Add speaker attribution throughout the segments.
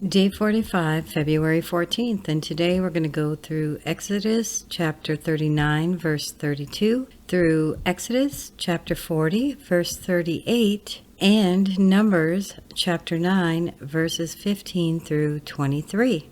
Speaker 1: Day 45, February 14th, and today we're going to go through Exodus chapter 39, verse 32, through Exodus chapter 40, verse 38, and Numbers chapter 9, verses 15 through 23.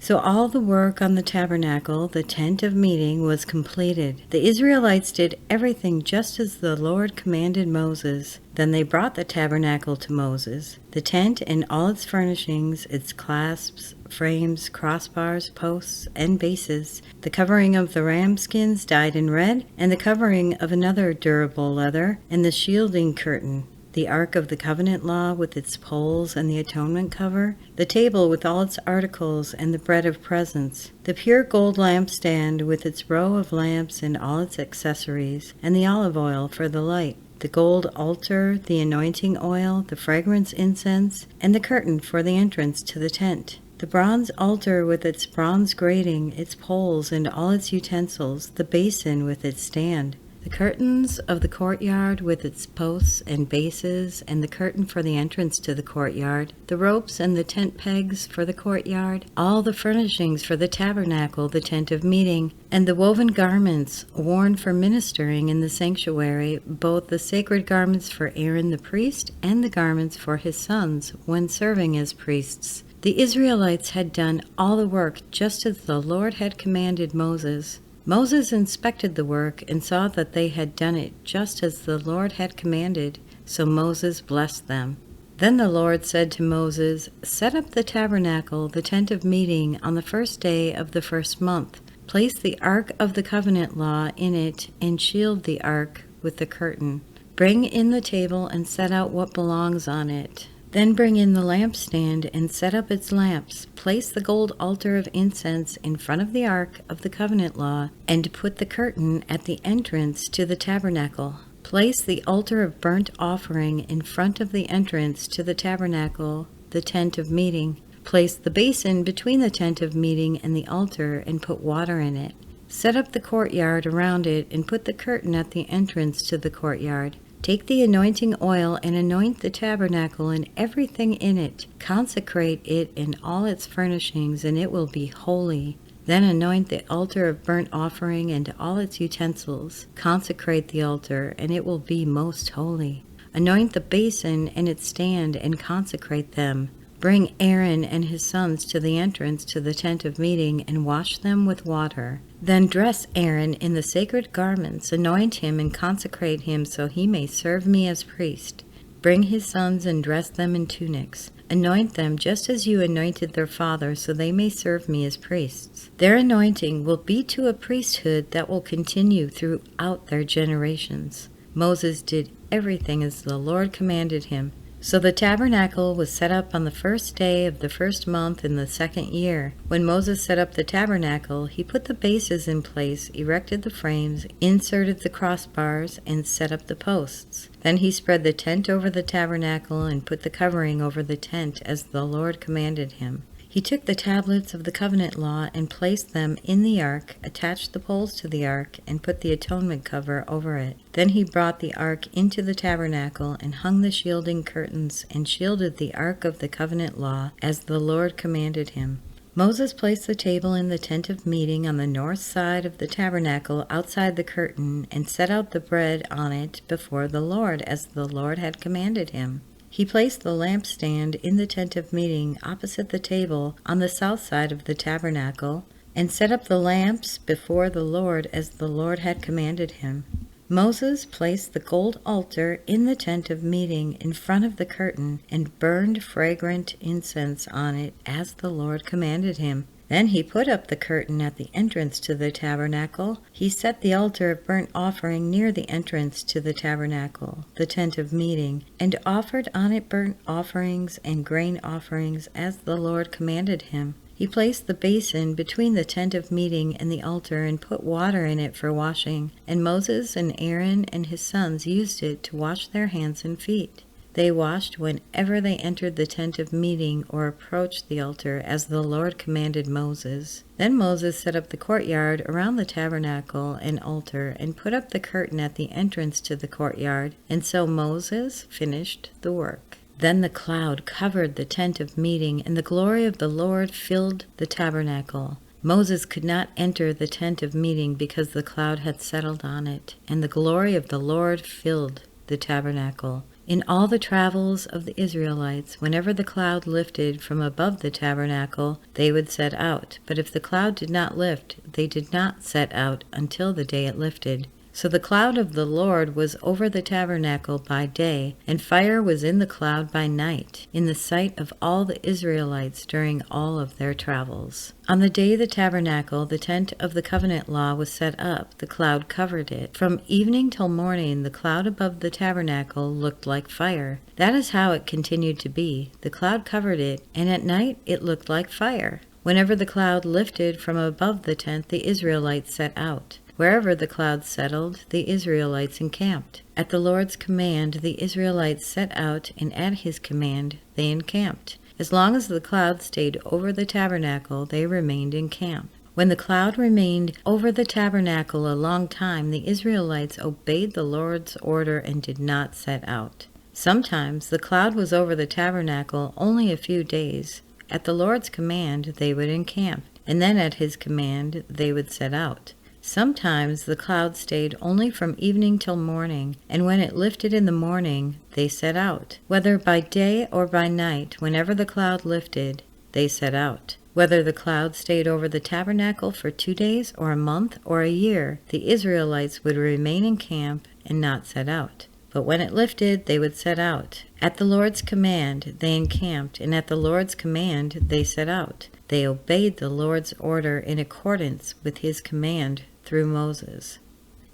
Speaker 1: So all the work on the tabernacle, the tent of meeting, was completed. The Israelites did everything just as the Lord commanded Moses. Then they brought the tabernacle to Moses, the tent and all its furnishings, its clasps, frames, crossbars, posts, and bases, the covering of the ram skins dyed in red, and the covering of another durable leather, and the shielding curtain, the Ark of the Covenant Law with its poles and the atonement cover, the table with all its articles and the bread of presence, the pure gold lampstand with its row of lamps and all its accessories, and the olive oil for the light, the gold altar, the anointing oil, the fragrance incense, and the curtain for the entrance to the tent. The bronze altar with its bronze grating, its poles and all its utensils, the basin with its stand, the curtains of the courtyard with its posts and bases, and the curtain for the entrance to the courtyard, the ropes and the tent pegs for the courtyard, all the furnishings for the tabernacle, the tent of meeting, and the woven garments worn for ministering in the sanctuary, both the sacred garments for Aaron the priest and the garments for his sons when serving as priests. The Israelites had done all the work just as the Lord had commanded Moses. Moses inspected the work and saw that they had done it just as the Lord had commanded, so Moses blessed them. Then the Lord said to Moses, "Set up the tabernacle, the tent of meeting, on the first day of the first month. Place the Ark of the Covenant Law in it and shield the Ark with the curtain. Bring in the table and set out what belongs on it. Then bring in the lampstand and set up its lamps. Place the gold altar of incense in front of the Ark of the Covenant Law, and put the curtain at the entrance to the tabernacle. Place the altar of burnt offering in front of the entrance to the tabernacle, the tent of meeting. Place the basin between the tent of meeting and the altar, and put water in it. Set up the courtyard around it, and put the curtain at the entrance to the courtyard. Take the anointing oil and anoint the tabernacle and everything in it. Consecrate it and all its furnishings, and it will be holy. Then anoint the altar of burnt offering and all its utensils. Consecrate the altar, and it will be most holy. Anoint the basin and its stand, and consecrate them. Bring Aaron and his sons to the entrance to the tent of meeting, and wash them with water. Then dress Aaron in the sacred garments, anoint him and consecrate him so he may serve me as priest. Bring his sons and dress them in tunics. Anoint them just as you anointed their father, so they may serve me as priests. Their anointing will be to a priesthood that will continue throughout their generations." Moses did everything as the Lord commanded him. So the tabernacle was set up on the first day of the first month in the second year. When Moses set up the tabernacle, he put the bases in place, erected the frames, inserted the crossbars, and set up the posts. Then he spread the tent over the tabernacle and put the covering over the tent as the Lord commanded him. He took the tablets of the covenant law and placed them in the ark, attached the poles to the ark, and put the atonement cover over it. Then he brought the ark into the tabernacle and hung the shielding curtains and shielded the ark of the covenant law as the Lord commanded him. Moses placed the table in the tent of meeting on the north side of the tabernacle outside the curtain and set out the bread on it before the Lord as the Lord had commanded him. He placed the lampstand in the tent of meeting opposite the table on the south side of the tabernacle, and set up the lamps before the Lord as the Lord had commanded him. Moses placed the gold altar in the tent of meeting in front of the curtain, and burned fragrant incense on it as the Lord commanded him. Then he put up the curtain at the entrance to the tabernacle. He set the altar of burnt offering near the entrance to the tabernacle, the tent of meeting, and offered on it burnt offerings and grain offerings as the Lord commanded him. He placed the basin between the tent of meeting and the altar and put water in it for washing, and Moses and Aaron and his sons used it to wash their hands and feet. They washed whenever they entered the tent of meeting or approached the altar, as the Lord commanded Moses. Then Moses set up the courtyard around the tabernacle and altar, and put up the curtain at the entrance to the courtyard, and so Moses finished the work. Then the cloud covered the tent of meeting, and the glory of the Lord filled the tabernacle. Moses could not enter the tent of meeting because the cloud had settled on it, and the glory of the Lord filled the tabernacle. In all the travels of the Israelites, whenever the cloud lifted from above the tabernacle, they would set out. But if the cloud did not lift, they did not set out until the day it lifted. So the cloud of the Lord was over the tabernacle by day, and fire was in the cloud by night, in the sight of all the Israelites during all of their travels. On the day the tabernacle, the tent of the covenant law, was set up, the cloud covered it. From evening till morning, the cloud above the tabernacle looked like fire. That is how it continued to be. The cloud covered it, and at night it looked like fire. Whenever the cloud lifted from above the tent, the Israelites set out. Wherever the cloud settled, the Israelites encamped. At the Lord's command, the Israelites set out, and at his command, they encamped. As long as the cloud stayed over the tabernacle, they remained in camp. When the cloud remained over the tabernacle a long time, the Israelites obeyed the Lord's order and did not set out. Sometimes the cloud was over the tabernacle only a few days. At the Lord's command, they would encamp, and then at his command, they would set out. Sometimes the cloud stayed only from evening till morning, and when it lifted in the morning, they set out. Whether by day or by night, whenever the cloud lifted, they set out. Whether the cloud stayed over the tabernacle for 2 days or a month or a year, the Israelites would remain in camp and not set out. But when it lifted, they would set out. At the Lord's command, they encamped, and at the Lord's command, they set out. They obeyed the Lord's order in accordance with his command through Moses.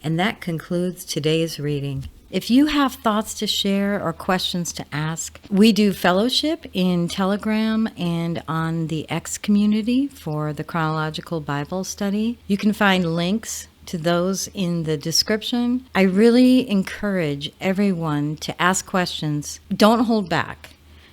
Speaker 1: And that concludes today's reading. If you have thoughts to share or questions to ask, we do fellowship in Telegram and on the X community for the Chronological Bible Study. You can find links to those in the description. I really encourage everyone to ask questions. Don't hold back.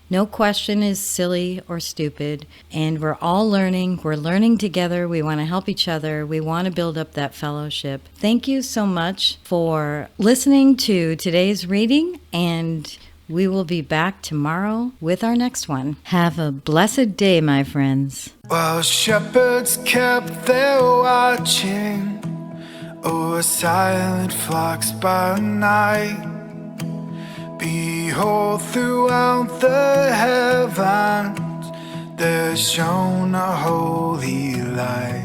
Speaker 1: No question is silly or stupid, and we're all learning. We're learning together. We want to help each other. We want to build up that fellowship. Thank you so much for listening to today's reading, and we will be back tomorrow with our next one. Have a blessed day, my friends.
Speaker 2: While shepherds kept their watching over silent flocks by night, behold, throughout the heavens there shone a holy light.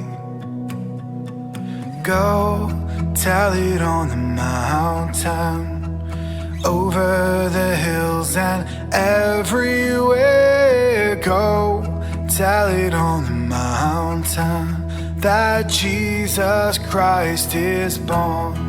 Speaker 2: Go tell it on the mountain, over the hills and everywhere. Go tell it on the mountain that Jesus Christ is born.